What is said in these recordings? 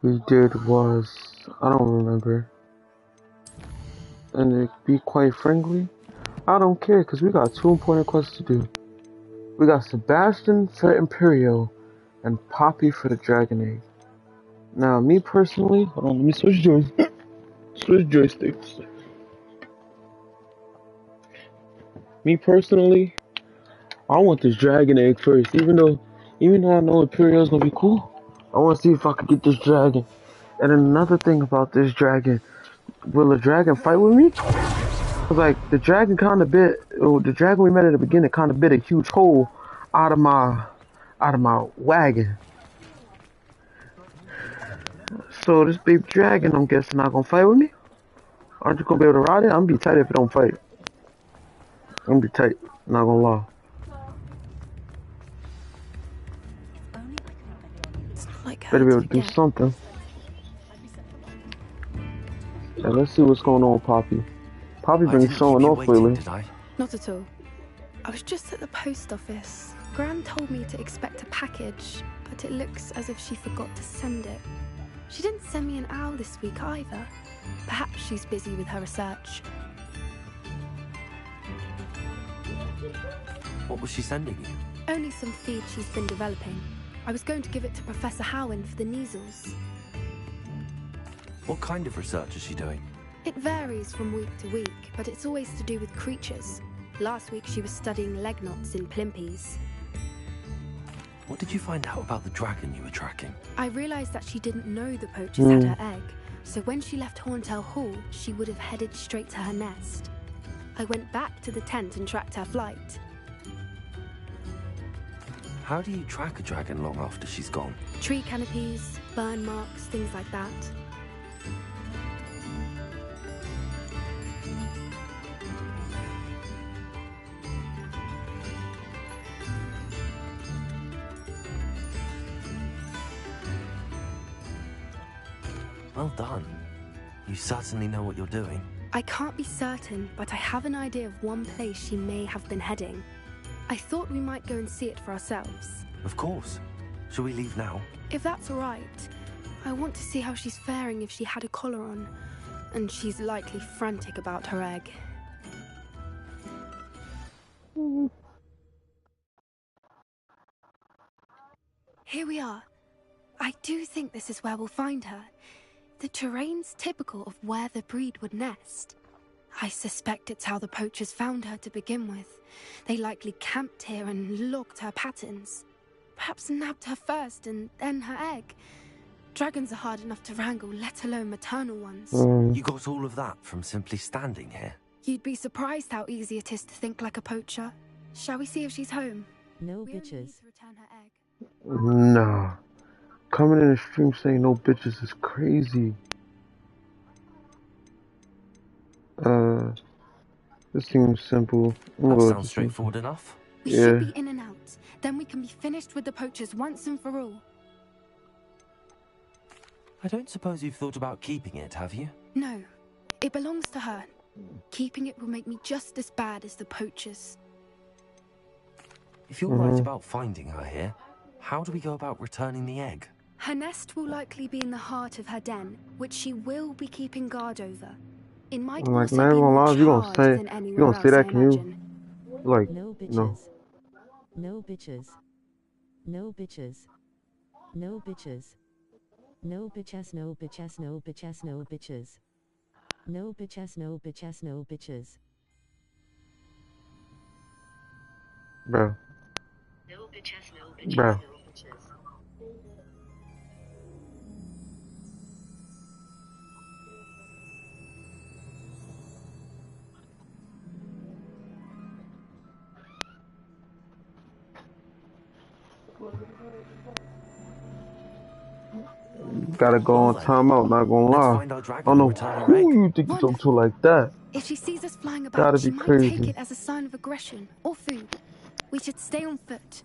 we did was, I don't remember. And to be quite friendly, I don't care because we got 2 important quests to do. We got Sebastian for Imperial and Poppy for the Dragon Egg. Now, me personally, hold on, let me switch joysticks. Me personally, I want this Dragon Egg first, even though I know Imperial's gonna be cool. I want to see if I can get this dragon. And another thing about this dragon, will the dragon fight with me? Cause like the dragon the dragon we met at the beginning kind of bit a huge hole out of my wagon. So this big dragon, I'm guessing, not gonna fight with me. Aren't you gonna be able to ride it? I'm gonna be tight if it don't fight. I'm gonna be tight. Not gonna lie. Better be able to do something. Yeah, let's see what's going on with Poppy. Poppy been showing off lately. Not at all. I was just at the post office. Gran told me to expect a package, but it looks as if she forgot to send it. She didn't send me an owl this week either. Perhaps she's busy with her research. What was she sending you? Only some feed she's been developing. I was going to give it to Professor Howen for the measles. What kind of research is she doing? It varies from week to week, but it's always to do with creatures. Last week she was studying leg knots in plimpies. What did you find out about the dragon you were tracking? I realised that she didn't know the poachers had her egg, so when she left Horntail Hall, she would have headed straight to her nest. I went back to the tent and tracked her flight. How do you track a dragon long after she's gone? Tree canopies, burn marks, things like that. Well done. You certainly know what you're doing. I can't be certain, but I have an idea of one place she may have been heading. I thought we might go and see it for ourselves. Of course. Shall we leave now? If that's all right. I want to see how she's faring if she had a collar on. And she's likely frantic about her egg. Here we are. I do think this is where we'll find her. The terrain's typical of where the breed would nest. I suspect it's how the poachers found her to begin with. They likely camped here and logged her patterns. Perhaps nabbed her first and then her egg. Dragons are hard enough to wrangle, let alone maternal ones. You got all of that from simply standing here? You'd be surprised how easy it is to think like a poacher. Shall we see if she's home? No bitches. Nah. Coming in the stream saying no bitches is crazy. This seems simple. That sounds straightforward enough. We should be in and out. Then we can be finished with the poachers once and for all. I don't suppose you've thought about keeping it, have you? No. It belongs to her. Keeping it will make me just as bad as the poachers. If you're right about finding her here, how do we go about returning the egg? Her nest will likely be in the heart of her den, which she will be keeping guard over. It might also be more charred than anywhere else, I imagine. Like, no bitches. No bitches. No bitches. No bitches. No bitches, no bitches, no bitches, no bitches. No bitches, no bitches, no bitches. Bro. No bitches, no bitches, Bro. no bitches. Gotta go on timeout, not gonna lie. I don't know who you think you talk to like that. If she sees us flying about, she might take it as a sign of aggression or food. We should stay on foot.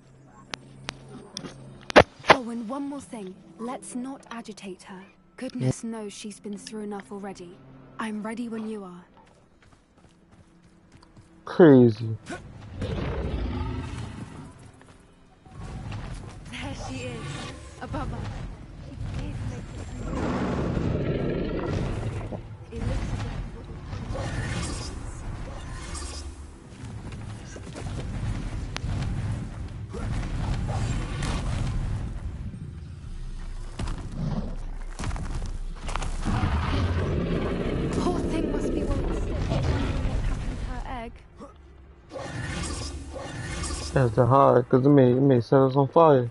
Oh, and one more thing. Let's not agitate her. Goodness knows she's been through enough already. I'm ready when you are. Crazy. There she is, above us. She did make it through That's the hard, because it may set us on fire.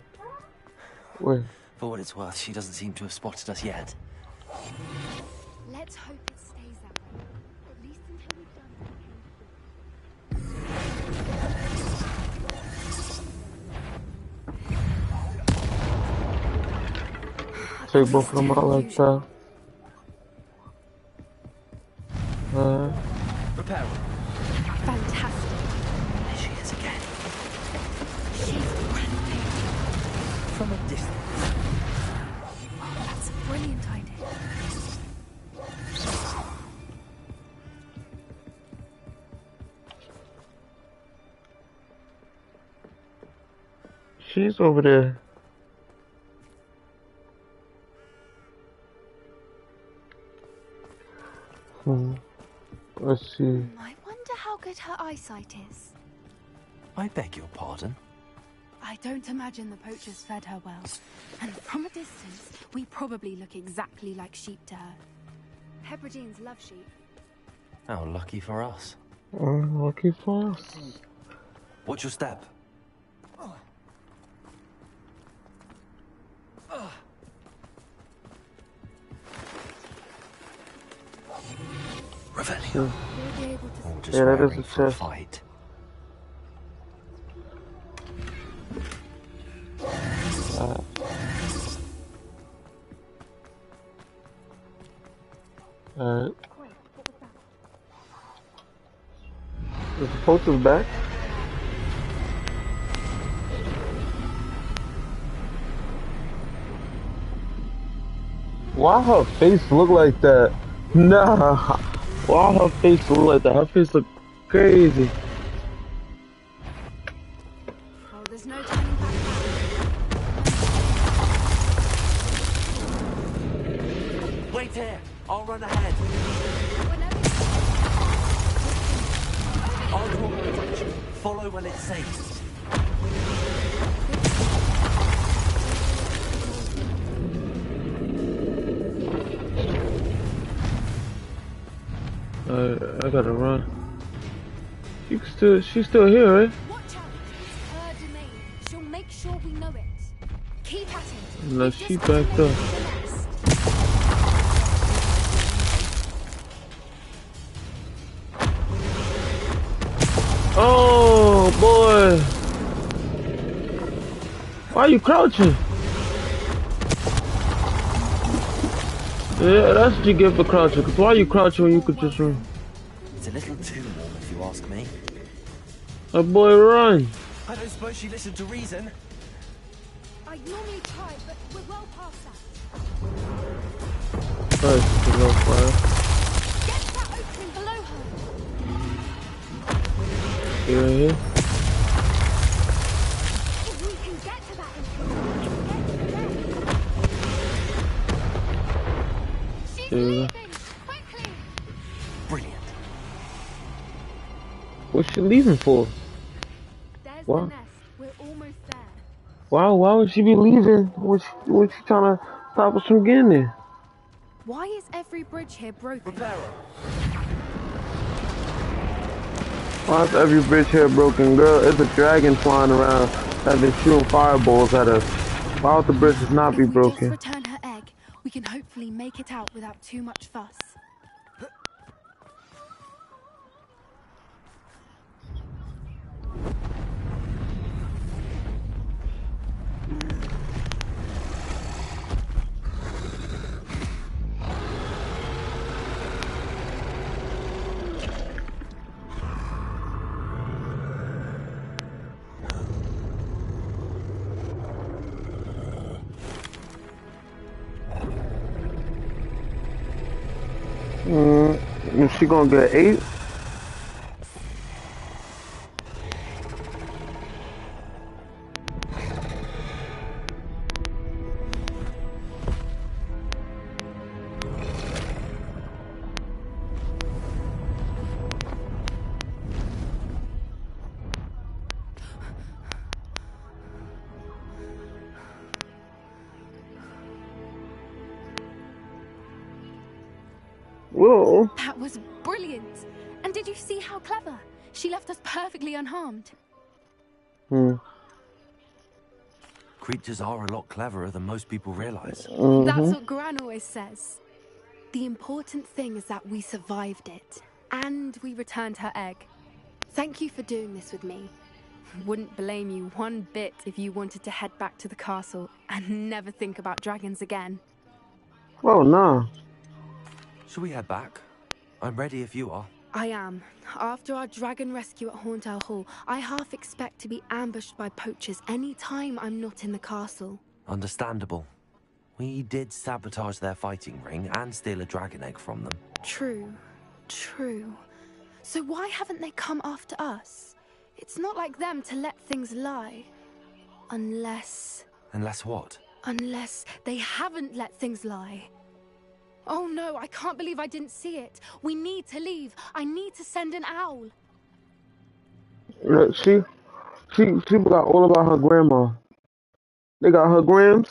Wait. For what it's worth, she doesn't seem to have spotted us yet. Let's hope it stays that way. At least until we've done what we came to do. Take both of them out like that. Repair. Fantastic. There she is again. She's breathtaking. From a distance. That's a brilliant idea. She's over there. Let's see. I wonder how good her eyesight is. I beg your pardon? I don't imagine the poachers fed her well. And from a distance, we probably look exactly like sheep to her. Hebrideans love sheep. How lucky for us. Lucky for us. Watch your step. Revelio. We'll be able to All just Yeah, that is raring a for a chest. fight. Alright. Is the poacher's back? Why her face look like that? Nah. Why her face look like that? Her face look crazy. Oh, there's no turning back now. Wait here. I'll run ahead. I'll draw her attention. Follow when it's safe. I gotta run. She's still here, right? Watch out. It's her domain. She'll make sure we know it. Keep at it. No, We've she just got to backed make up. it to the nest. Oh boy! Why are you crouching? Yeah, that's what you get for crouching. Cause why are you crouching when you could just run? It's a little too warm if you ask me. Oh boy, run! I don't suppose she listened to reason. I normally try, but we're well past that. Alright, she's a little fire. Get to that opening below her. Yeah. If we can get to that opening, we can get to the nest. She's Yeah. leaving! Quickly! Brilliant. What's she leaving for? There's What? the nest. We're almost there. Why would she be leaving? What's she trying to stop us from getting there? Why is every bridge here broken? Repairer. Why is every bridge here broken? Girl, it's a dragon flying around that been shooting fireballs at us. Why would the bridges not be If we just broken? return her egg, we can hopefully make it out without too much fuss. Is she gonna get 8? Whoa. That was brilliant! And did you see how clever? She left us perfectly unharmed. Hmm. Creatures are a lot cleverer than most people realize. That's what Gran always says. The important thing is that we survived it, and we returned her egg. Thank you for doing this with me. Wouldn't blame you one bit if you wanted to head back to the castle and never think about dragons again. Oh, nah. Shall we head back? I'm ready if you are. I am. After our dragon rescue at Hauntower Hall, I half expect to be ambushed by poachers any time I'm not in the castle. Understandable. We did sabotage their fighting ring and steal a dragon egg from them. True. True. So why haven't they come after us? It's not like them to let things lie. Unless what? Unless they haven't let things lie. Oh no, I can't believe I didn't see it. We need to leave. I need to send an owl. Look, she forgot all about her grandma. They got her grams.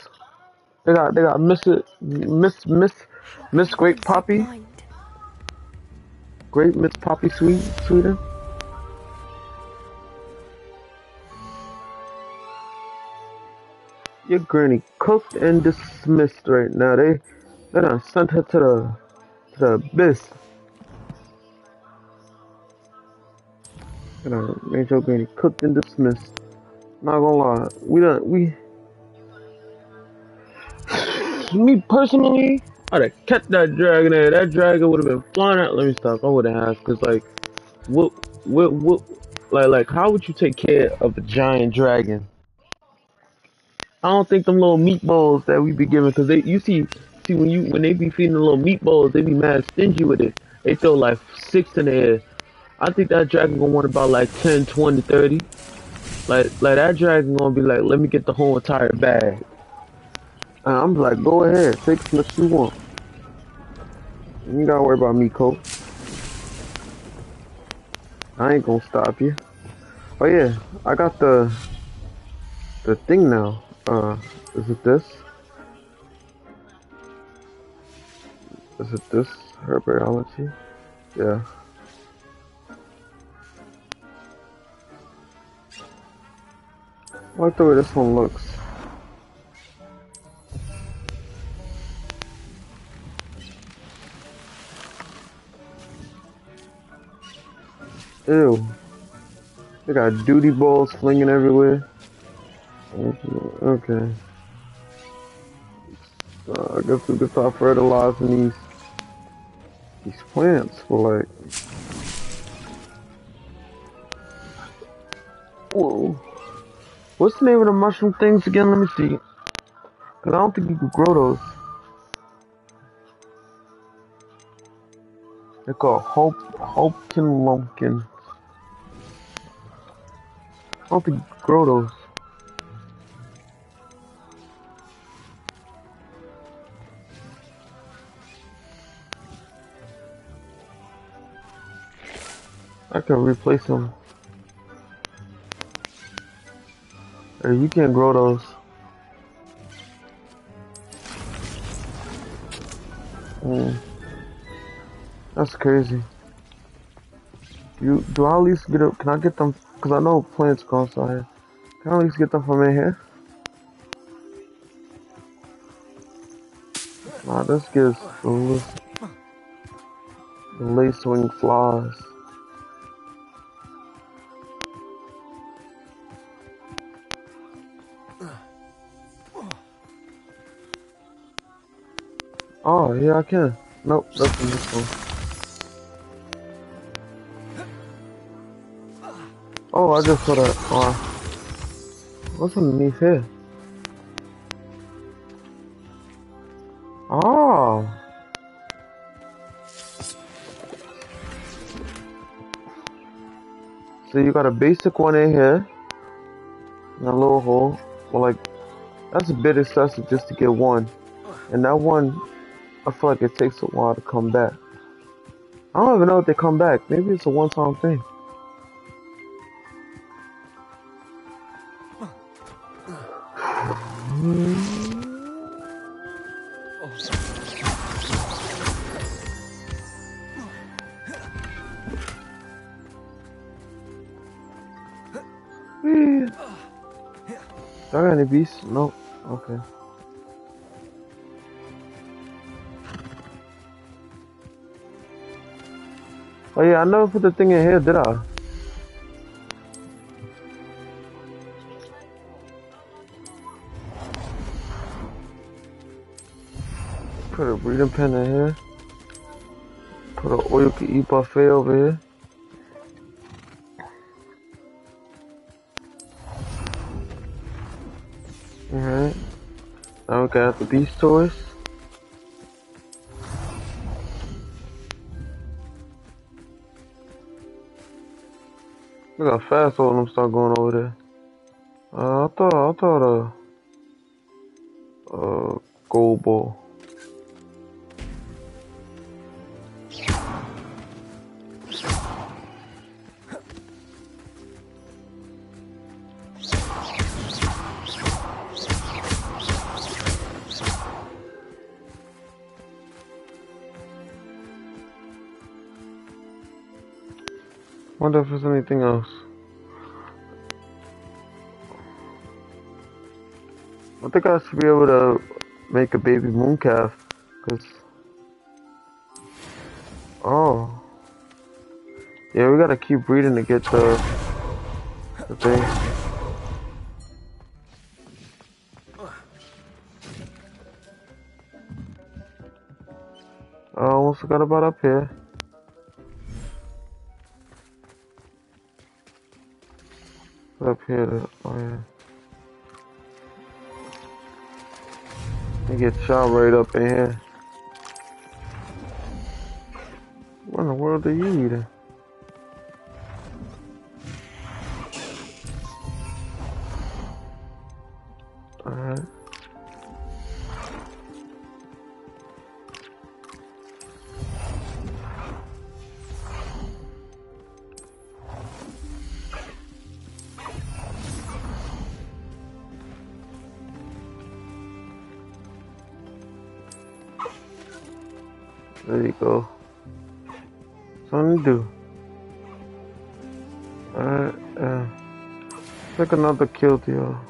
They got Miss I've been Great so Poppy. blind. Great Miss Poppy Sweden. Your granny cooked and dismissed right now. They done sent her to the abyss. They done made your granny cooked and dismissed. Not gonna lie, me personally, I'd have kept that dragon there. That dragon would have been flying out. Let me stop. I wouldn't have, cause like, what, like, how would you take care of a giant dragon? I don't think them little meatballs that we be giving, cause see when they be feeding the little meatballs, they be mad stingy with it. They throw like 6 in the air. I think that dragon gonna want about like 10, 20, 30. Like that dragon gonna be like, let me get the whole entire bag. And I'm like, go ahead, take as much as you want. You ain't gotta worry about me, Coach. I ain't gonna stop you. Oh yeah, I got the thing now. Is it this? Is it this? Herbiology? Yeah. I like the way this one looks. Ew. They got duty balls flinging everywhere. Okay. I guess we could start fertilizing these plants for like. Whoa. What's the name of the mushroom things again? Let me see. Cause I don't think you could grow those. They're called Hopekin Lumpkin. I don't think you could grow those. I can replace them. Hey, you can't grow those. That's crazy. Do I at least get up? Can I get them? Cause I know plants grow outside. Can I at least get them from in here? Nah, this gives the lace wing flies. Oh, yeah, I can. Nope, that's from this one. Oh, I just put a. What's underneath here? Oh. So you got a basic one in here. In a little hole. Well, like, that's a bit excessive just to get one. And that one, I feel like it takes a while to come back. I don't even know if they come back. Maybe it's a one-time thing. got any beasts? Nope. Okay. Oh yeah, I never put the thing in here, did I? Put a breeding pen in here. Put an all you can eat buffet over here. Alright. Now we got the beast toys. Look how fast all of them start going over there. I thought gold ball. Wonder if there's anything else. I think I should be able to make a baby mooncalf, cause oh yeah, we gotta keep breeding to get the thing. I almost forgot about up here. Up here, oh yeah. They get shot right up in here. What in the world are you eating? Alright. There you go. Something to do. Alright, take another kill deal.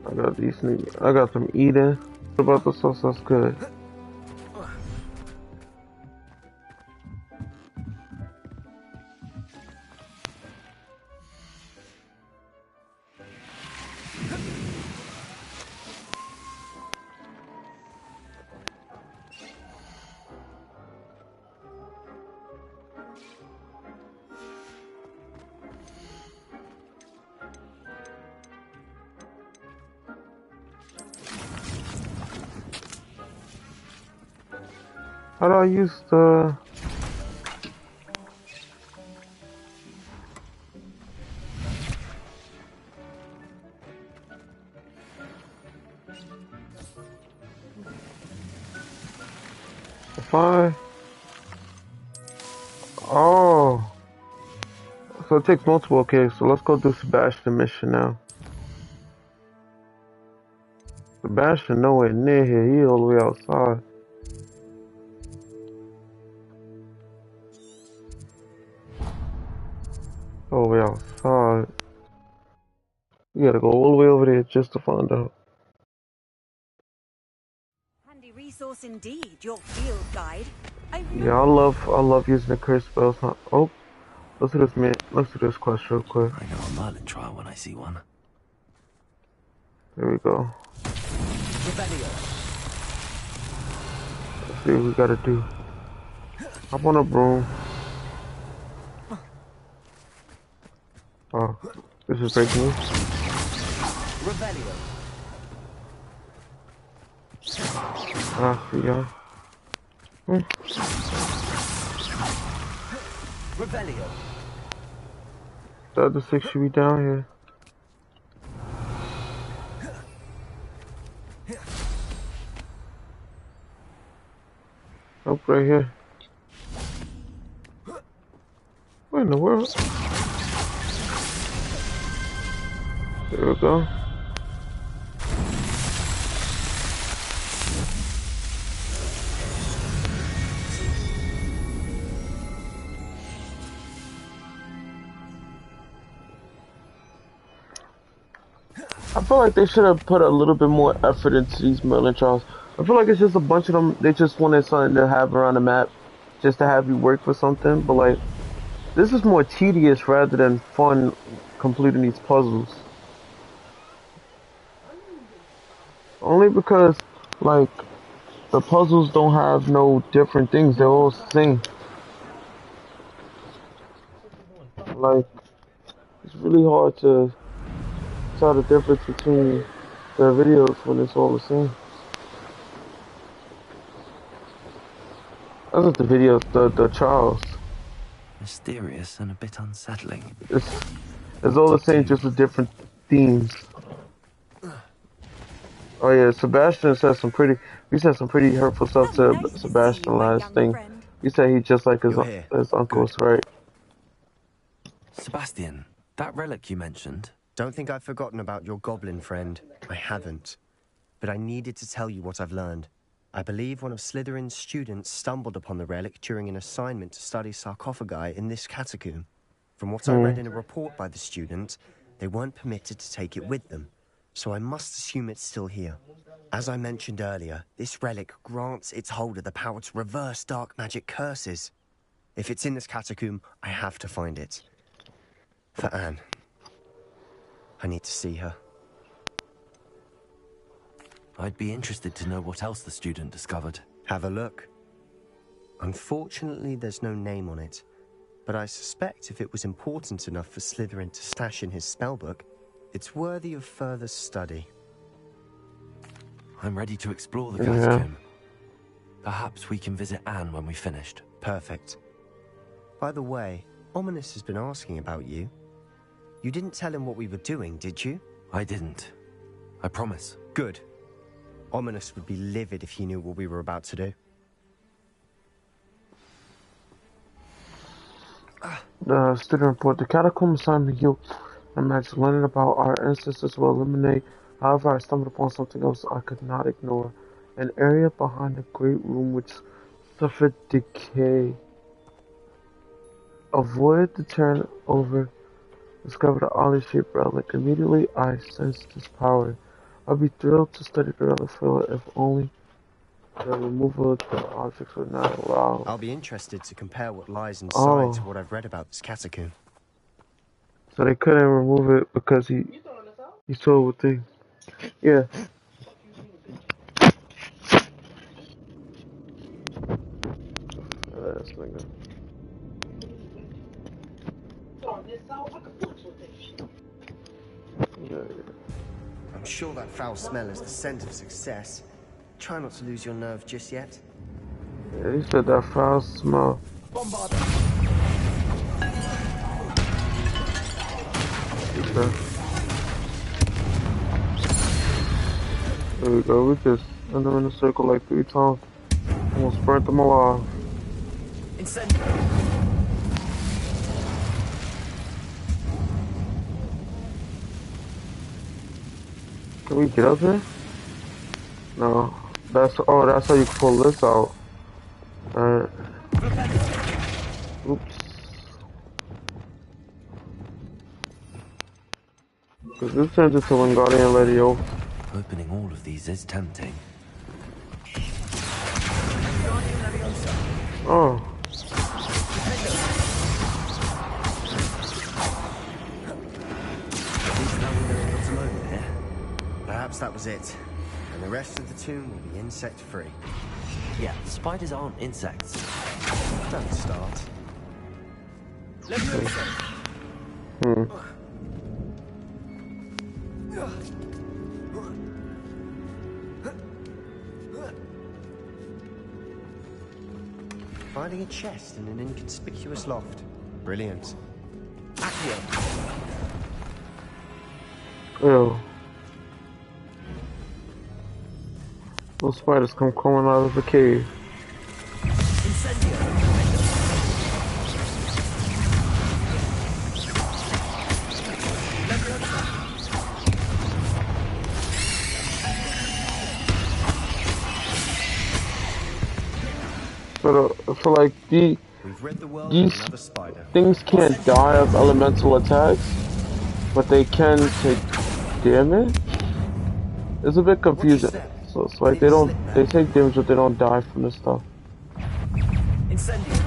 I got these niggas. I got them eating. What about the sauce? That's good. How do I use the... If I... Oh! So it takes multiple, okay, so let's go do Sebastian mission now. Sebastian nowhere near here, he all the way outside. All the way outside. We gotta go all the way over there just to find out. Handy resource indeed, your field guide. Yeah, I love using the curse spells. Huh? Oh, let's do this, man. Let's do this quest real quick. I know a Merlin trial when I see one. There we go. Let's see what we gotta do. Hop on a broom. Oh, this is breaking news. Ah, see ya. The other six should be down here. Oh, right here. What in the world? There we go. I feel like they should have put a little bit more effort into these Merlin trials. I feel like it's just a bunch of them. They just wanted something to have around the map, just to have you work for something. But like, this is more tedious rather than fun completing these puzzles. Only because, like, the puzzles don't have no different things. They're all the same. Like, it's really hard to tell the difference between the videos when it's all the same. That's not the videos, the trials. Mysterious and a bit unsettling. It's all the same, just with different themes. Oh yeah, Sebastian said some pretty. We said some pretty hurtful stuff How to nice to see Sebastian you, my last young thing. friend. He said he just like You're here. his uncle's, Good. right? Sebastian, that relic you mentioned. Don't think I've forgotten about your goblin friend. I haven't. But I needed to tell you what I've learned. I believe one of Slytherin's students stumbled upon the relic during an assignment to study sarcophagi in this catacomb. From what I read in a report by the student, they weren't permitted to take it with them, so I must assume it's still here. As I mentioned earlier, this relic grants its holder the power to reverse dark magic curses. If it's in this catacomb, I have to find it. For Anne. I need to see her. I'd be interested to know what else the student discovered. Have a look. Unfortunately, there's no name on it, but I suspect if it was important enough for Slytherin to stash in his spellbook, it's worthy of further study. I'm ready to explore the catacomb. Perhaps we can visit Anne when we've finished. Perfect. By the way, Ominous has been asking about you. You didn't tell him what we were doing, did you? I didn't. I promise. Good. Ominous would be livid if he knew what we were about to do. The student report: the catacomb assignment you and magic learning about our ancestors will eliminate. However, I stumbled upon something else I could not ignore. An area behind the great room which suffered decay. Avoid the turn over. Discover the oddly-shaped relic. Immediately, I sensed its power. I'd be thrilled to study the relic further if only the removal of the objects would not allow. I'll be interested to compare what lies inside to what I've read about this catacomb. So they couldn't remove it because he told what thing. Yeah. Ass nigga. Yeah. I'm sure that foul smell is the scent of success. Try not to lose your nerve just yet. Yeah, he said that foul smell. Okay. There we go. We just end them in a circle like 3 times. Almost burnt them alive. Can we get up here? No. That's how you can pull this out. Alright. Oops. Cause this turns into Wingardium Leviosa. Opening all of these is tempting. Oh. Perhaps that was it. And the rest of the tomb will be insect-free. Yeah, spiders aren't insects. Don't start. Finding a chest in an inconspicuous loft. Brilliant. Accio. Ew. Those spiders come crawling out of the cave. So like these things can't die of elemental attacks, but they can take damage. It's a bit Watch your confusing. step. So it's like Maybe slip they there. take damage but they don't die from this stuff. Incendio.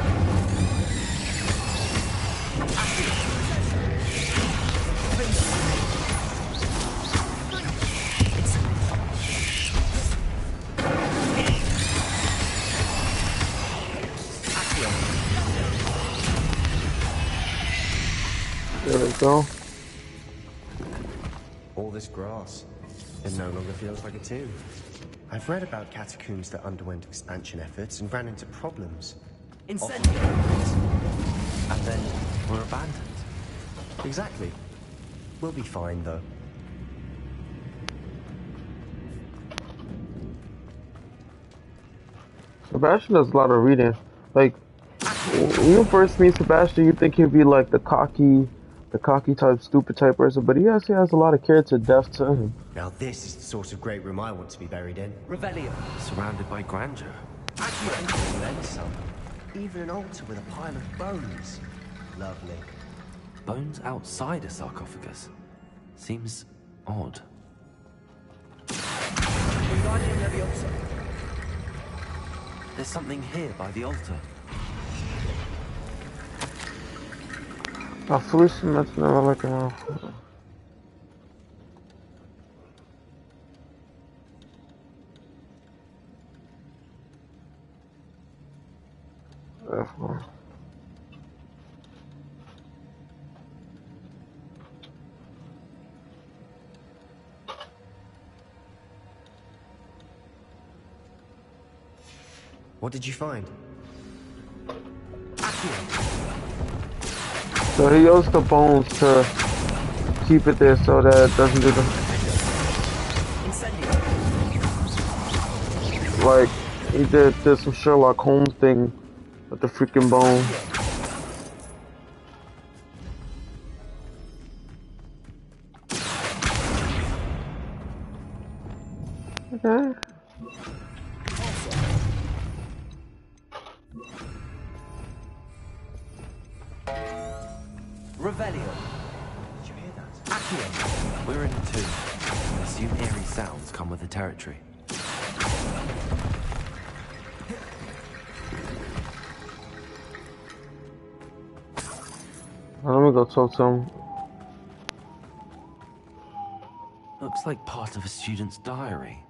There we go. All this grass. It no longer feels like a tomb. I've read about catacombs that underwent expansion efforts and ran into problems. Incendio. And then were abandoned. Exactly. We'll be fine, though. Sebastian does a lot of reading. Like, when you first meet Sebastian, you think he'd be like the cocky type, stupid type person, but he actually has a lot of character depth to him. Now this is the sort of great room I want to be buried in. Revelio. Surrounded by grandeur. And then some. Even an altar with a pile of bones. Lovely. Bones outside a sarcophagus. Seems odd. There's something here by the altar. I fully submit to never looking out. F1. What did you find? So he used the bones to keep it there so that it doesn't do the... Like, he did some Sherlock Holmes thing with the freaking bone. Okay. Revelio. Did you hear that? Accio. We're in a tomb. I assume eerie sounds come with the territory. Let me go talk to him. Looks like part of a student's diary.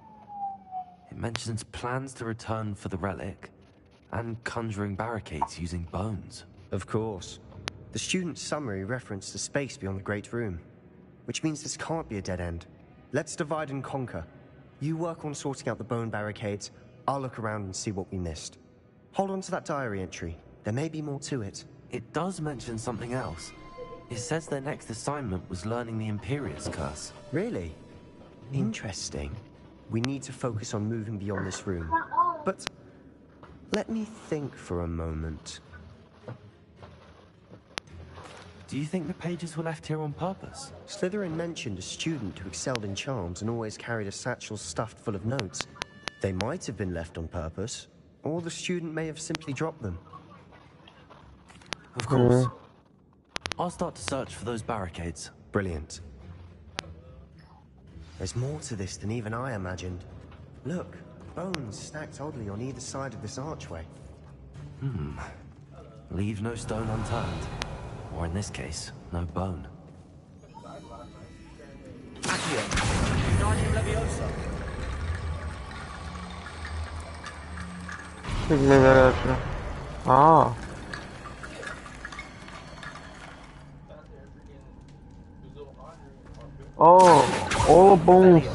It mentions plans to return for the relic and conjuring barricades using bones. Of course. The student's summary referenced the space beyond the Great Room, which means this can't be a dead end. Let's divide and conquer. You work on sorting out the bone barricades, I'll look around and see what we missed. Hold on to that diary entry. There may be more to it. It does mention something else. It says their next assignment was learning the Imperius Curse. Really? Interesting. We need to focus on moving beyond this room. But let me think for a moment. Do you think the pages were left here on purpose? Slytherin mentioned a student who excelled in charms and always carried a satchel stuffed full of notes. They might have been left on purpose, or the student may have simply dropped them. Of course. I'll start to search for those barricades. Brilliant. There's more to this than even I imagined. Look, bones stacked oddly on either side of this archway. Leave no stone unturned. Or in this case, no bone. Maybe I got you. Ah. Oh, all the bones.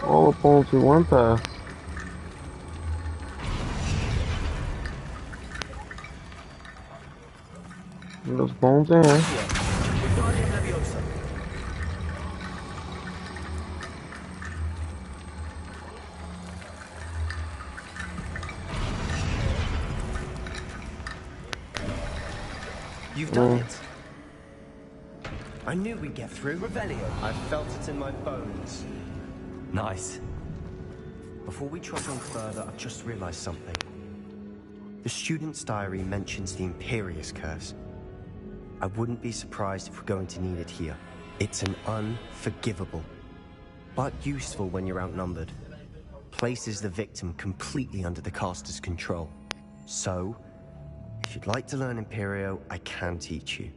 All the bones we went past. Those bones in here. You've done it. I knew we'd get through. Revelio. I felt it in my bones. Nice. Before we trot on further, I've just realized something. The student's diary mentions the Imperius Curse. I wouldn't be surprised if we're going to need it here. It's an unforgivable, but useful when you're outnumbered. Places the victim completely under the caster's control. So, if you'd like to learn Imperio, I can teach you.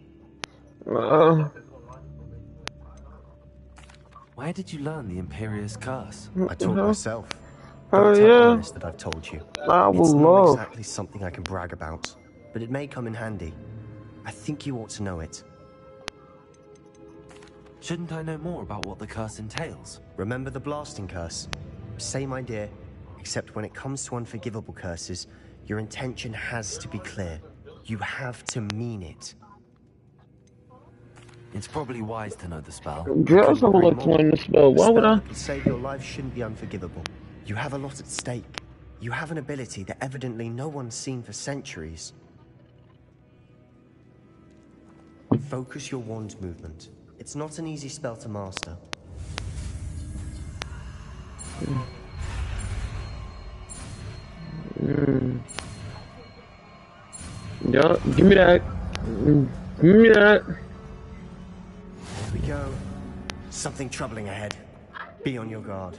Where did you learn the Imperious Curse? I taught myself. Oh Don't tell yeah. Ernest that I've told you. I would It's not love. exactly something I can brag about, but it may come in handy. I think you ought to know it. Shouldn't I know more about what the curse entails? Remember the blasting curse? Same idea, except when it comes to unforgivable curses, your intention has to be clear. You have to mean it. It's probably wise to know the spell. Yes, I would like to learn the spell. Why would I? A spell that could save your life shouldn't be unforgivable. You have a lot at stake. You have an ability that evidently no one's seen for centuries. Focus your wand movement. It's not an easy spell to master. Yeah, give me that. Give me that. Here we go. Something troubling ahead. Be on your guard.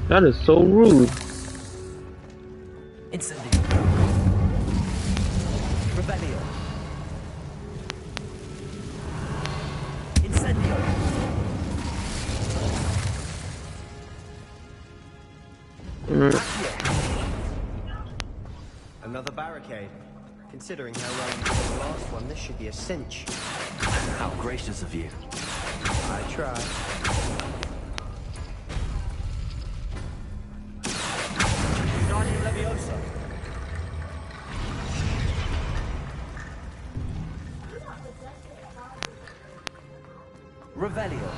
That is so rude. Incendio. Rebellion. Incendio. Another barricade. Considering how well you did the last one, this should be a cinch. How gracious of you. I try. Revelio.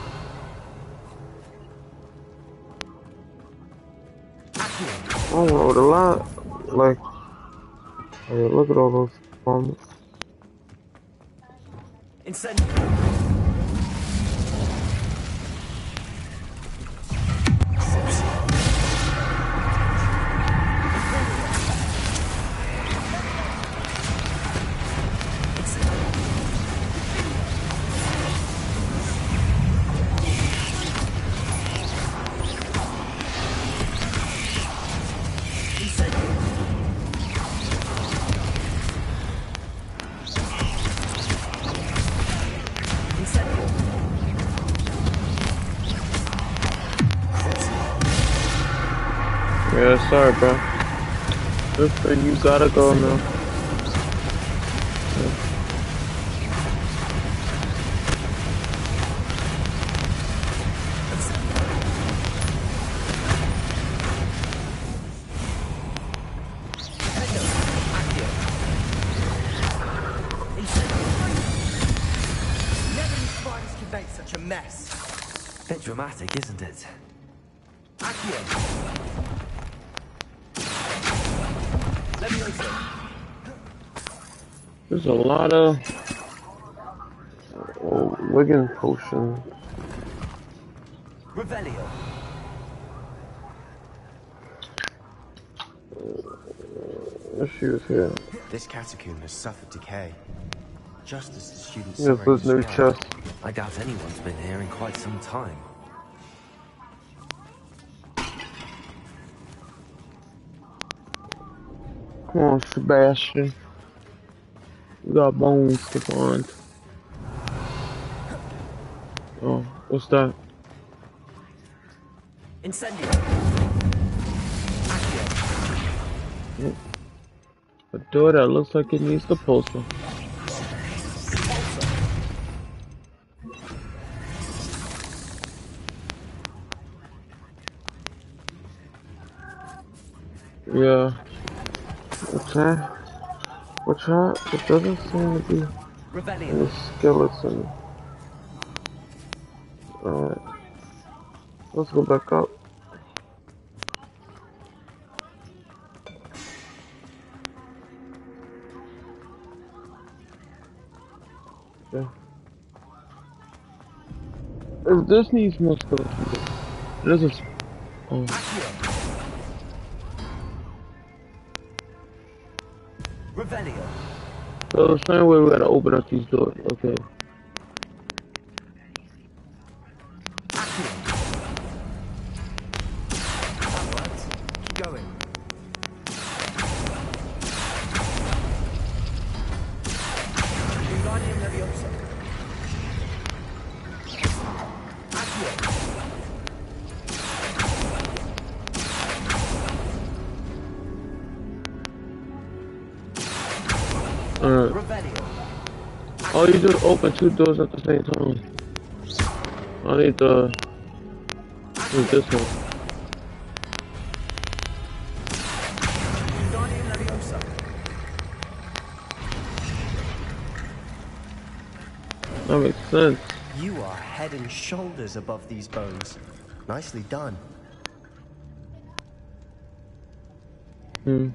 I wrote a lot. Like, hey, look at all those bombs. Incendio. Yeah, sorry, bro. Listen, you gotta go now. Never knew spiders could make such a mess. Bit dramatic, isn't it? There's a lot of Wigan potion. Revelio. She was here. This catacomb has suffered decay. Just as the students Here's this new chest. I doubt anyone's been here in quite some time. Come on, Sebastian. We got bones to find. Oh, what's that? Incendio. A door that looks like it needs the pulsar. Yeah. What's that? It doesn't seem to be any skeleton. Alright. Let's go back up. If this needs more stuff, this is. Oh. Revelio. So the same way we gotta open up these doors. Okay. Keep going. Wingardium Leviosa. Alright. Revelio. Oh, you just open two doors at the same time. I need this one. Wingardium Leviosa. That makes sense. You are head and shoulders above these bones. Nicely done. Hmm.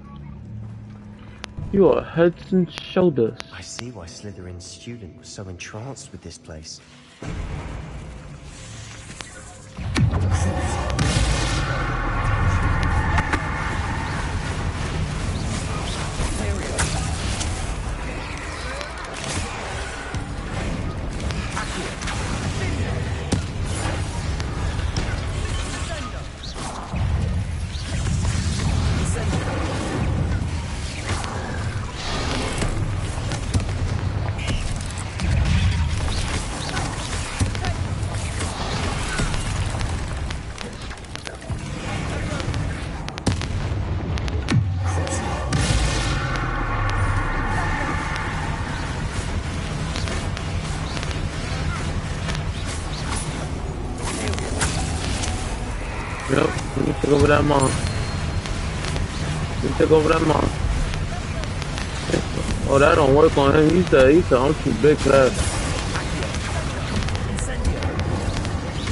You are heads and shoulders. I see why Slytherin's student was so entranced with this place. Yep, let me take over that mom. Let me take over that mom. Oh, that don't work on him. He said, I'm too big for that.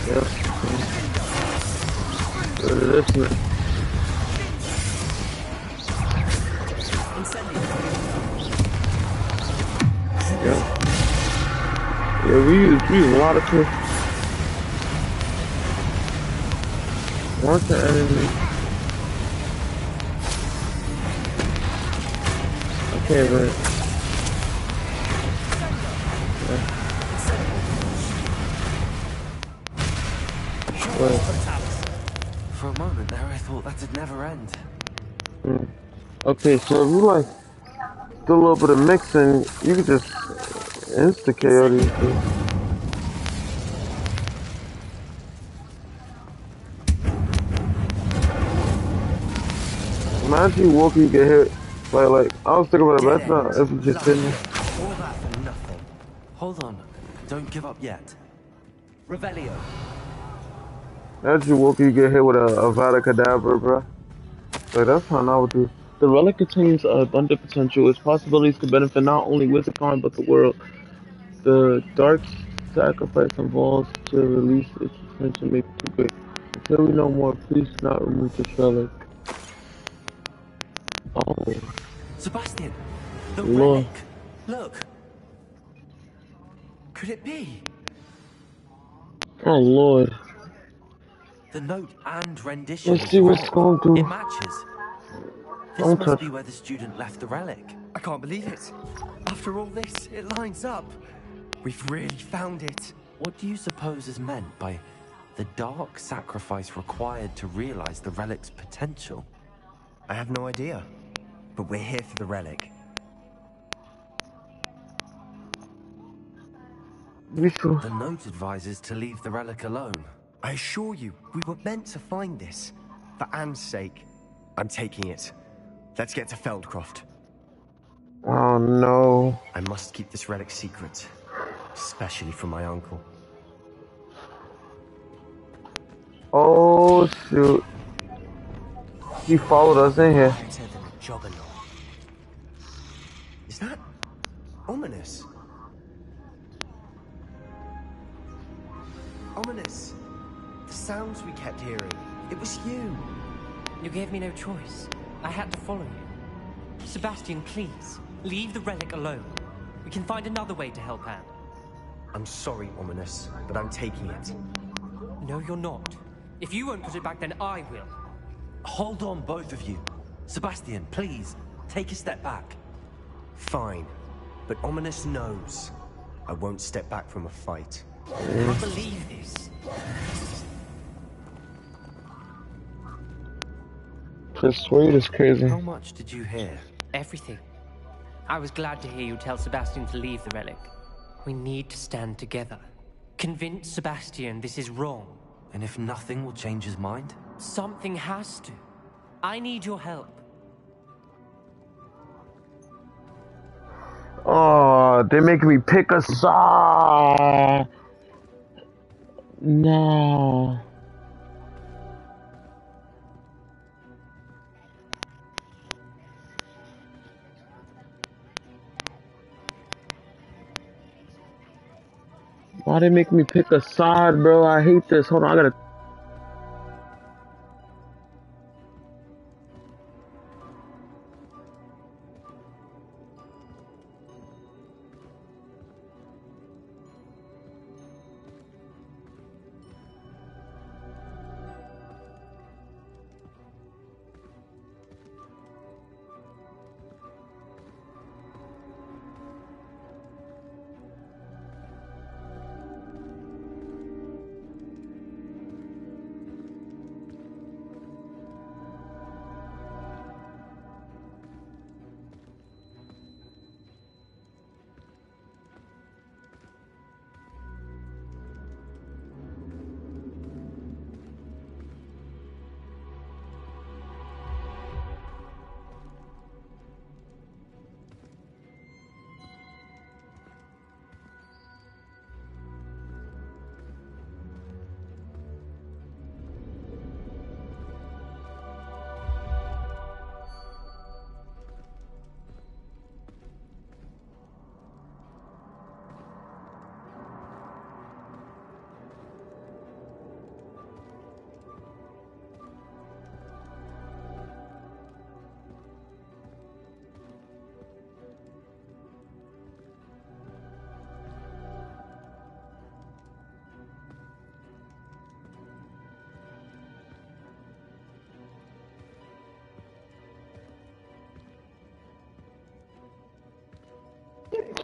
Yep. Go to this man. Yep. Yeah, we use a lot of tools. Once the enemy. Okay, but. For a moment there, I thought that'd never end. Okay, so if you like do a little bit of mixing, you can just insta KO these things. Imagine Wookiee you get hit. Like, I was thinking about it, but that's not if you just didn't. All that for nothing. Hold on. Don't give up yet. Revelio. Imagine Wookiee you get hit with a Vada Kedavra, bro. Like, that's how I would do. The relic contains abundant potential. Its possibilities could benefit not only Wizardcon, but the world. The dark sacrifice involves to release its potential may be too great. Until we know more, please do not remove this relic. Oh, Sebastian, the Lord. relic. Look. Could it be? Oh, Lord. The note and rendition Let's is see what's wrong. going to. It matches. This Don't must touch. be where the student left the relic. I can't believe it. After all this, it lines up. We've really found it. What do you suppose is meant by the dark sacrifice required to realize the relic's potential? I have no idea. But we're here for the relic. You sure? The note advises to leave the relic alone. I assure you, we were meant to find this. For Anne's sake. I'm taking it. Let's get to Feldcroft. Oh, no. I must keep this relic secret. Especially from my uncle. Oh, shoot. He followed us in here. Better than a juggernaut. Is that ominous? Ominous. The sounds we kept hearing. It was you. You gave me no choice. I had to follow you. Sebastian, please, leave the relic alone. We can find another way to help Anne. I'm sorry, Ominous, but I'm taking it. No, you're not. If you won't put it back, then I will. Hold on, both of you. Sebastian, please, take a step back. Fine, but Ominous knows I won't step back from a fight. I can't believe this. Persuade is crazy. How much did you hear? Everything. I was glad to hear you tell Sebastian to leave the relic. We need to stand together. Convince Sebastian this is wrong. And if nothing will change his mind? Something has to. I need your help. Oh, they're making me pick a side. No. Why they make me pick a side, bro? I hate this. Hold on, I gotta.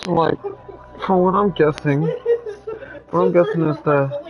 So, like, from what I'm guessing is that.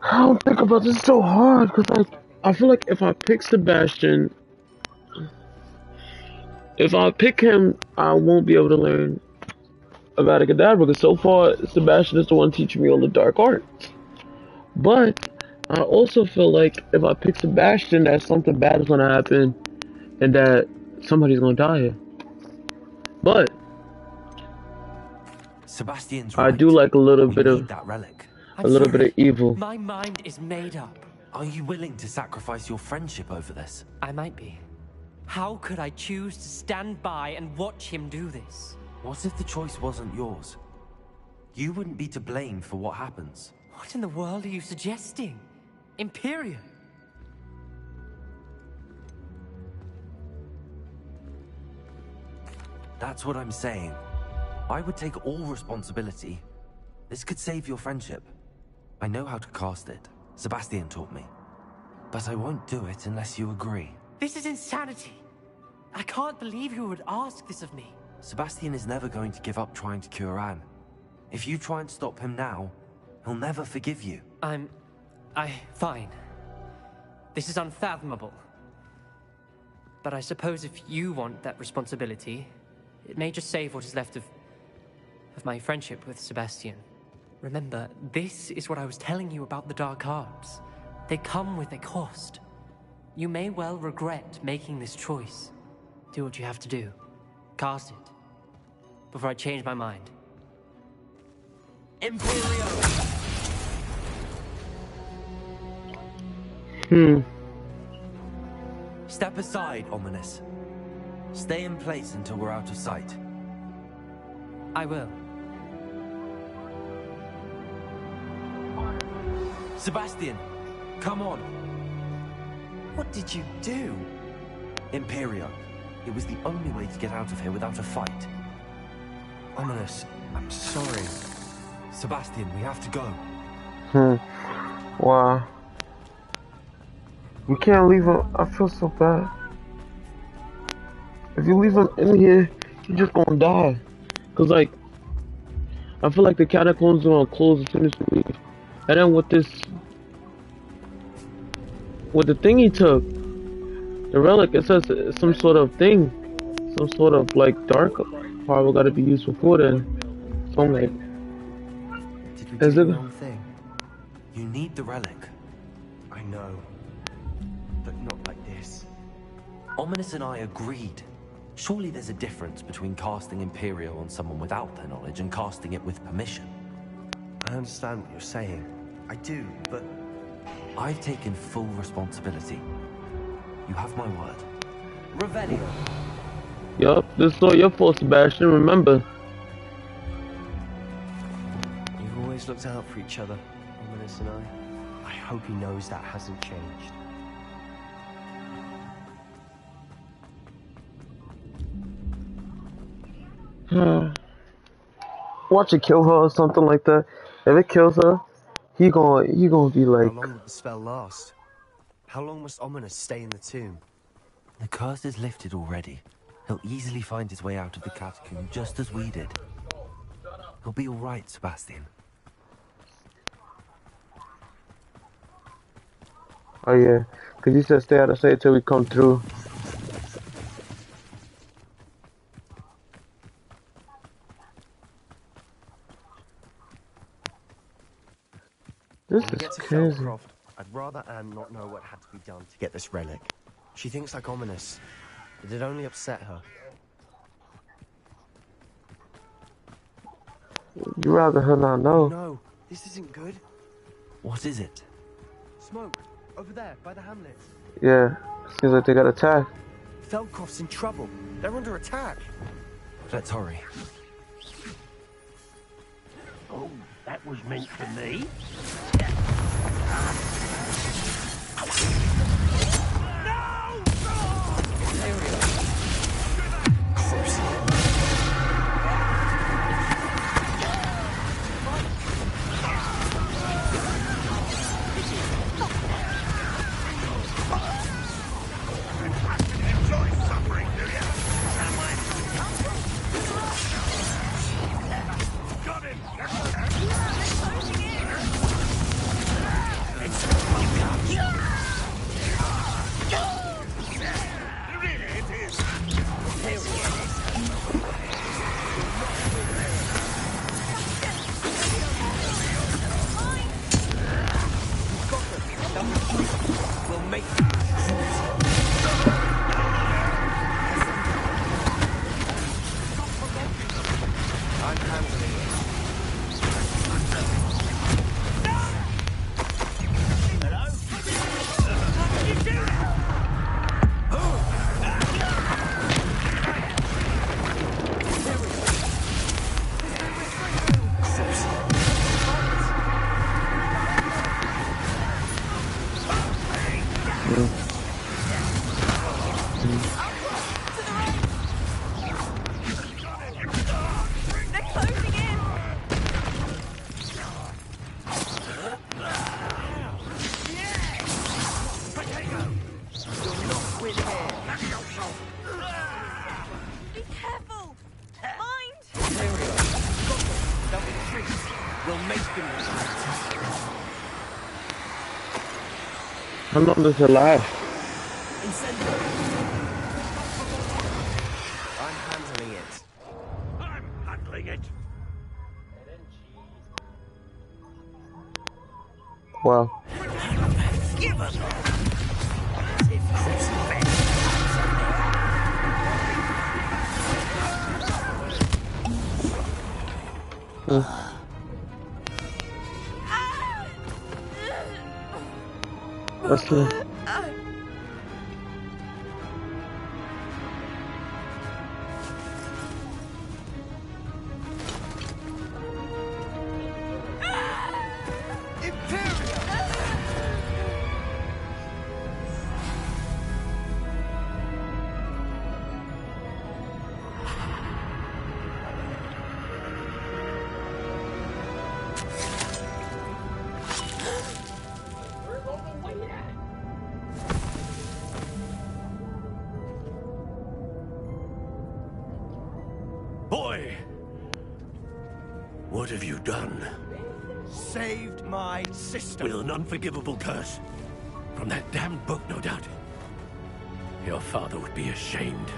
I don't think about this so hard because I feel like if I pick Sebastian, if I pick him, I won't be able to learn about a Kadabra because so far Sebastian is the one teaching me all the dark arts. But I also feel like if I pick Sebastian, that something bad is gonna happen and that somebody's gonna die here. But Sebastian's I right. do like a little We bit need of that relic. I'm a little bit sorry. of evil. My mind is made up. Are you willing to sacrifice your friendship over this? I might be. How could I choose to stand by and watch him do this? What if the choice wasn't yours? You wouldn't be to blame for what happens. What in the world are you suggesting? Imperium? That's what I'm saying. I would take all responsibility. This could save your friendship. I know how to cast it. Sebastian taught me. But I won't do it unless you agree. This is insanity. I can't believe you would ask this of me. Sebastian is never going to give up trying to cure Anne. If you try and stop him now, he'll never forgive you. Fine. This is unfathomable. But I suppose if you want that responsibility, it may just save what is left of my friendship with Sebastian. Remember, this is what I was telling you about the dark arts. They come with a cost. You may well regret making this choice. Do what you have to do. Cast it. Before I change my mind. Imperio! Step aside, Ominous. Stay in place until we're out of sight. I will. Sebastian, come on. What did you do? Imperio. It was the only way to get out of here without a fight. Ominous, I'm sorry. Sebastian, we have to go. Wow. You can't leave him. I feel so bad. If you leave him in here, he's just gonna die. Cause like, I feel like the catacombs are gonna close as soon as we leave. And then with the thing he took, the relic, it says it's some sort of thing, some sort of like dark power gotta be used before then. So I'm like, Did we do the wrong thing? You need the relic. I know. But not like this. Ominous and I agreed. Surely there's a difference between casting Imperio on someone without their knowledge and casting it with permission. I understand what you're saying. I do, but... I've taken full responsibility. You have my word. Revelio. yup, this is all your fault, Sebastian, remember. You've always looked out for each other, Ominous and I. I hope he knows that hasn't changed. Watch it kill her or something like that. If it kills her, he gonna be like. How long will the spell last? How long must Ominous stay in the tomb? The curse is lifted already. He'll easily find his way out of the catacomb just as we did. He'll be alright, Sebastian. Oh yeah, cause he said stay out of sight till we come through. This When we get is to crazy. Feldcroft, I'd rather Anne not know what had to be done to get this relic. She thinks like Ominous. It'd only upset her. You rather her not know. No, this isn't good. What is it? Smoke, over there, by the hamlet. Yeah, seems like they got attacked. Feldcroft's in trouble. They're under attack. Let's hurry. Oh, that was meant for me. I'm handling it. How long does it last? I'm handling it. I'm handling it. Wow. Give us That's true. Boy, what have you done? Saved my sister. With an unforgivable curse. From that damned book, no doubt. Your father would be ashamed.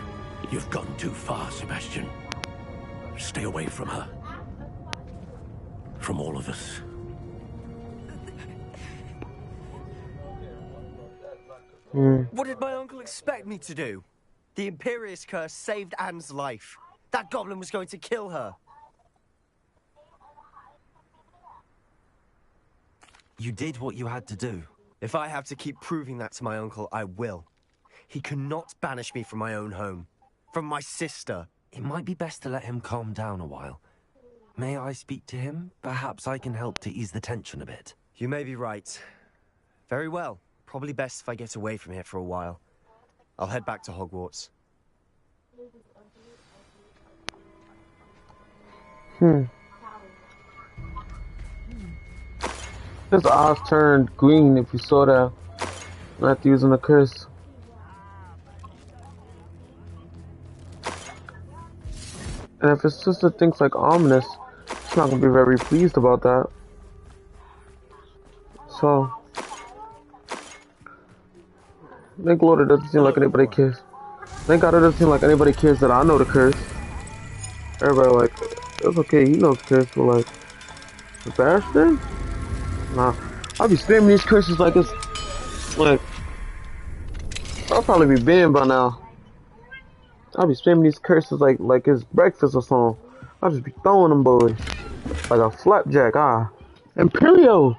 You've gone too far, Sebastian. Stay away from her. From all of us. What did my uncle expect me to do? The Imperious curse saved Anne's life. That goblin was going to kill her. You did what you had to do. If I have to keep proving that to my uncle, I will. He cannot banish me from my own home. From my sister. It might be best to let him calm down a while. May I speak to him? Perhaps I can help to ease the tension a bit. You may be right. Very well. Probably best if I get away from here for a while. I'll head back to Hogwarts. His eyes turned green if you saw that. Not using the curse. And if his sister thinks like ominous, she's not gonna be very pleased about that. So, thank Lord it doesn't seem like anybody cares. Thank God it doesn't seem like anybody cares that I know the curse. Everybody like, it's okay, he knows the curse, but like, Sebastian? Nah, I'll be spamming these curses like it's, like, I'll probably be banned by now. I'll be spamming these curses like it's breakfast or something. I'll just be throwing them boys. Like a flapjack, Imperio!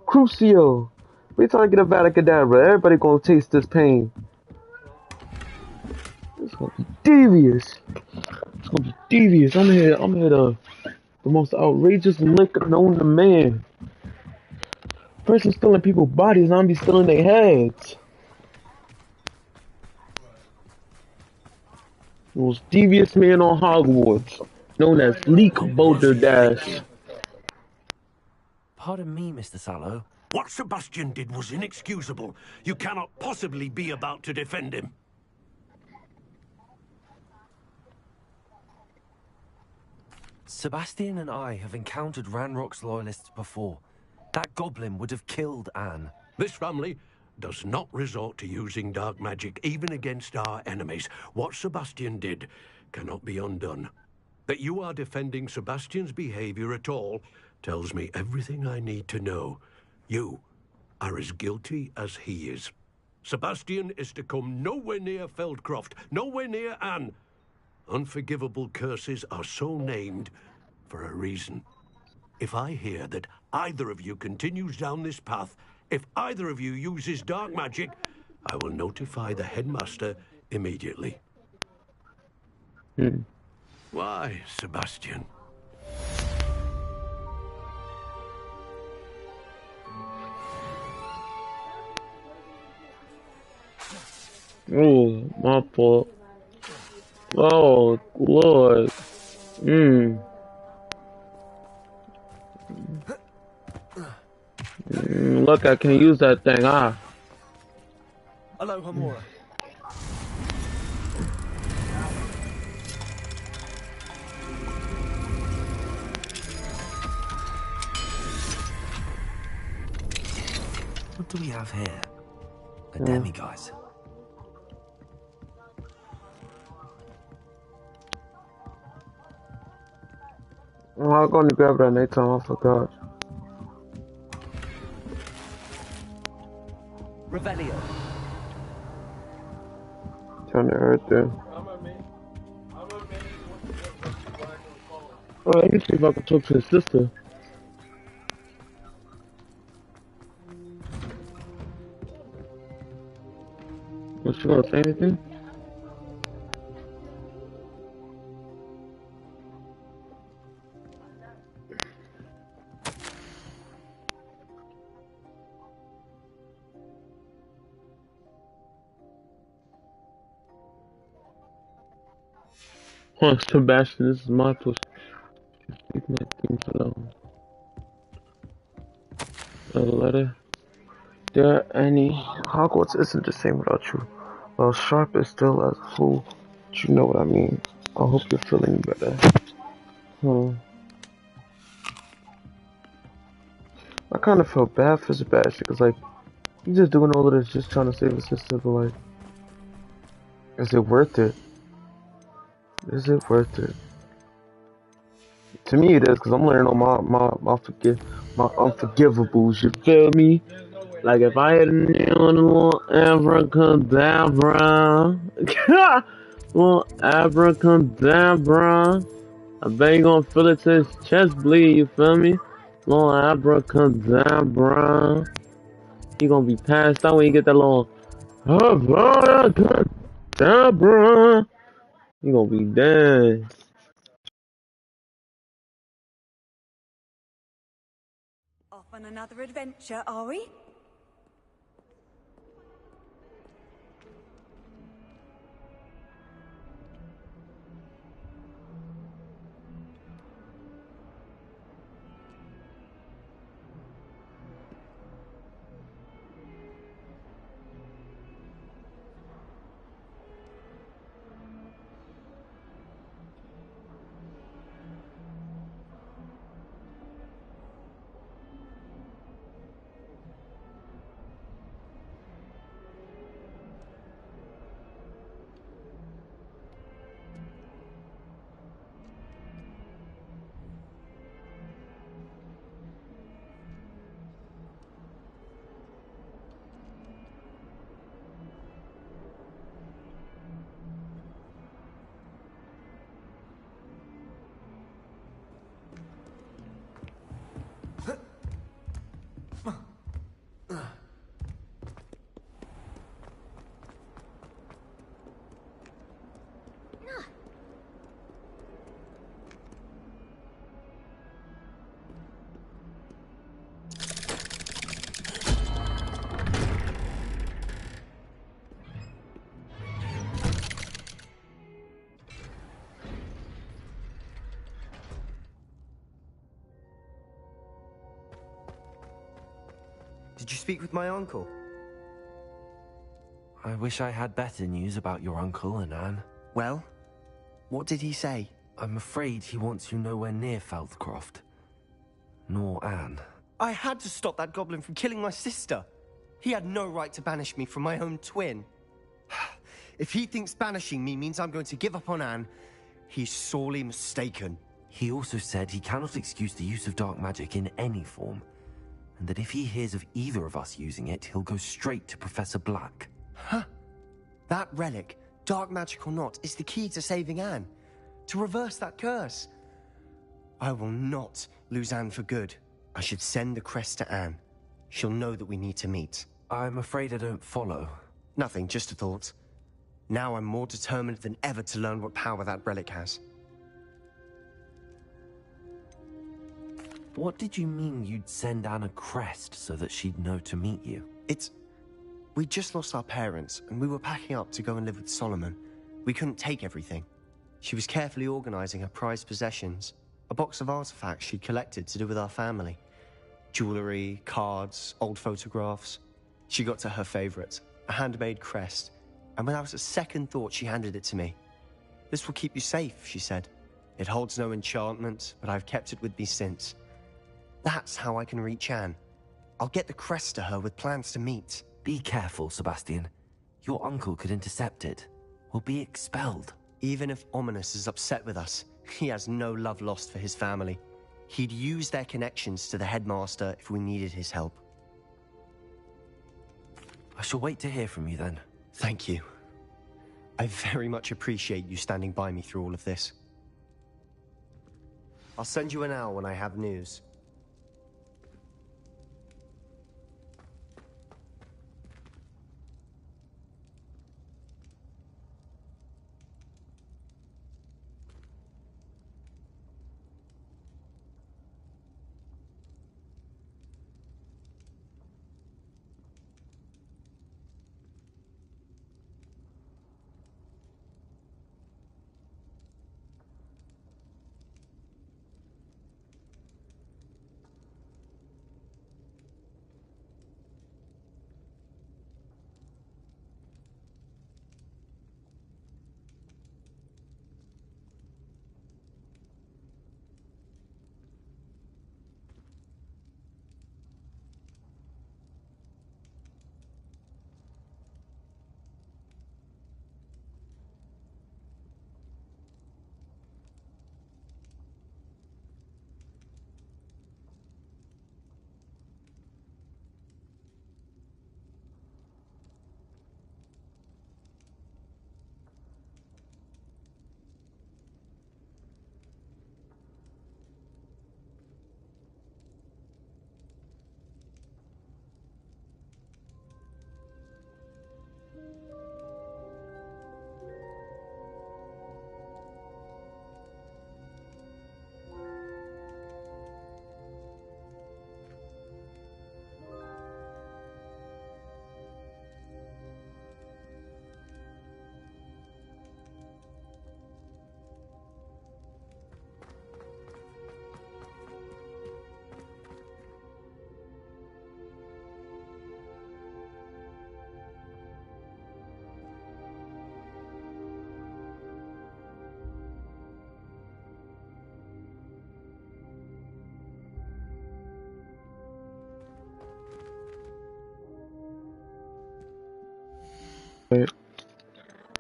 Crucio! We trying to get a Vadacadabra. Everybody gonna taste this pain. It's gonna be devious. It's gonna be devious. I'm here the most outrageous liquor known to man. Person stealing people's bodies, and I'm be stealing their heads. The most devious man on Hogwarts, known as Leak Boulder Dash. Pardon me, Mr. Sallow. What Sebastian did was inexcusable. You cannot possibly be about to defend him. Sebastian and I have encountered Ranrock's loyalists before. That goblin would have killed Anne. This family does not resort to using dark magic even against our enemies. What Sebastian did cannot be undone. That you are defending Sebastian's behavior at all tells me everything I need to know. You are as guilty as he is. Sebastian is to come nowhere near Feldcroft, nowhere near Anne. Unforgivable curses are so named for a reason. If I hear that either of you continues down this path, if either of you uses dark magic, I will notify the headmaster immediately. Why, Sebastian? Oh, my fault. Oh, Lord. Look, I can use that thing, ah. Hello, Hamura. What do we have here? A Yeah. demiguise. Oh, I'll go and grab that next time, I forgot. Revelio. Turn the earth there. Oh, let me see if I can talk to his sister. Was she gonna say anything? Oh, Sebastian, this is my push. Leave my things alone. A letter. There any Hogwarts isn't the same without you. Well, Sharp is still as a fool, but you know what I mean. I hope you're feeling better. I kind of felt bad for Sebastian, because, like, he's just doing all of this just trying to save his sister, but, like, is it worth it? Is it worth it? To me it is, because I'm learning all my unforgivables, you feel me? Like, if I had known a little abracadabra, little abracadabra, I bet you gonna feel it till his chest bleed, you feel me? Little abracadabra. You gonna be passed out when you get that little abracadabra. You gonna be dead. Off on another adventure, are we? Did you speak with my uncle? I wish I had better news about your uncle and Anne. Well, what did he say? I'm afraid he wants you nowhere near Feldcroft. Nor Anne. I had to stop that goblin from killing my sister. He had no right to banish me from my own twin. If he thinks banishing me means I'm going to give up on Anne, he's sorely mistaken. He also said he cannot excuse the use of dark magic in any form, and that if he hears of either of us using it, he'll go straight to Professor Black. Huh? That relic, dark magic or not, is the key to saving Anne. To reverse that curse. I will not lose Anne for good. I should send the crest to Anne. She'll know that we need to meet. I'm afraid I don't follow. Nothing, just a thought. Now I'm more determined than ever to learn what power that relic has. What did you mean you'd send Anne a crest so that she'd know to meet you? We'd just lost our parents, and we were packing up to go and live with Solomon. We couldn't take everything. She was carefully organizing her prized possessions, a box of artifacts she'd collected to do with our family. Jewelry, cards, old photographs. She got to her favorite, a handmade crest, and without a second thought she handed it to me. "This will keep you safe," she said. "It holds no enchantment, but I've kept it with me since. That's how I can reach Anne. I'll get the crest to her with plans to meet." Be careful, Sebastian. Your uncle could intercept it. We'll be expelled. Even if Ominous is upset with us, he has no love lost for his family. He'd use their connections to the headmaster if we needed his help. I shall wait to hear from you then. Thank you. I very much appreciate you standing by me through all of this. I'll send you an owl when I have news.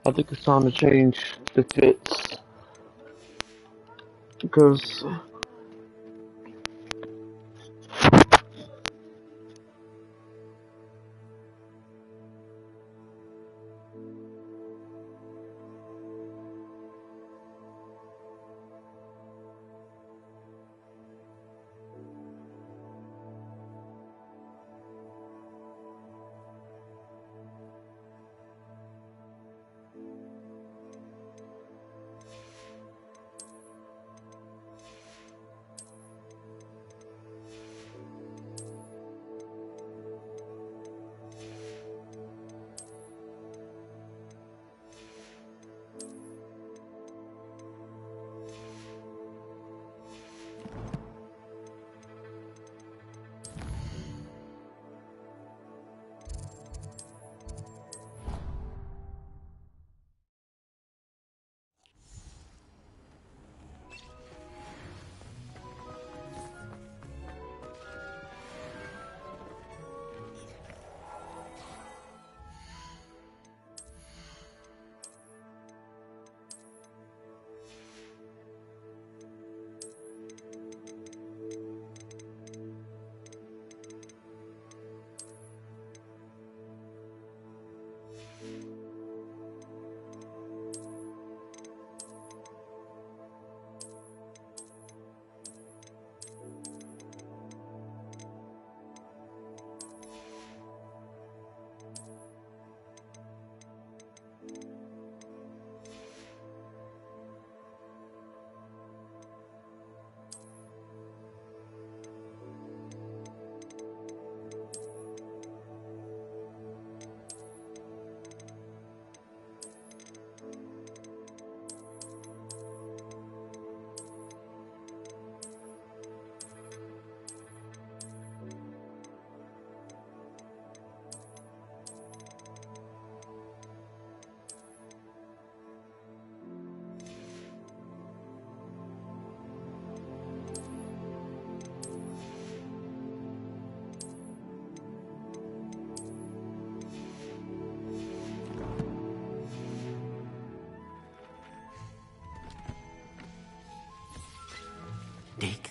I think it's time to change the fits because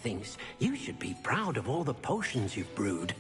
thinks you should be proud of all the potions you've brewed.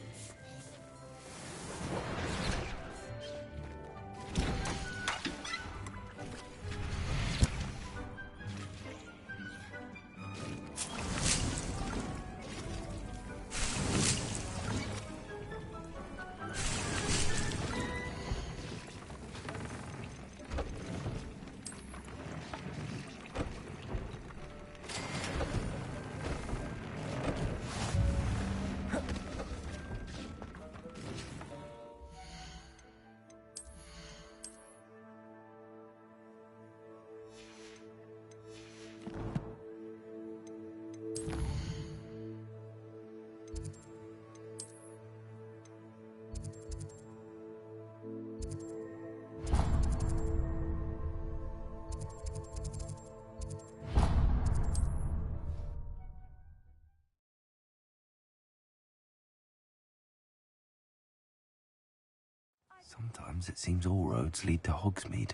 Sometimes it seems all roads lead to Hogsmeade.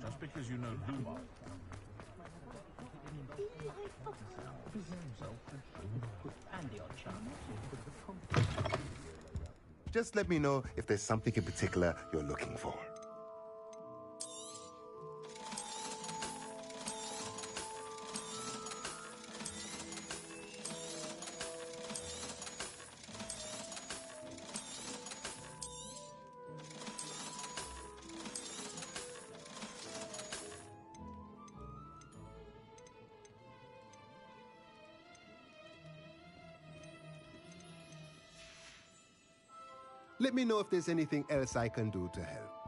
Just because you know Luma. Just let me know if there's something in particular you're looking for. Let me know if there's anything else I can do to help.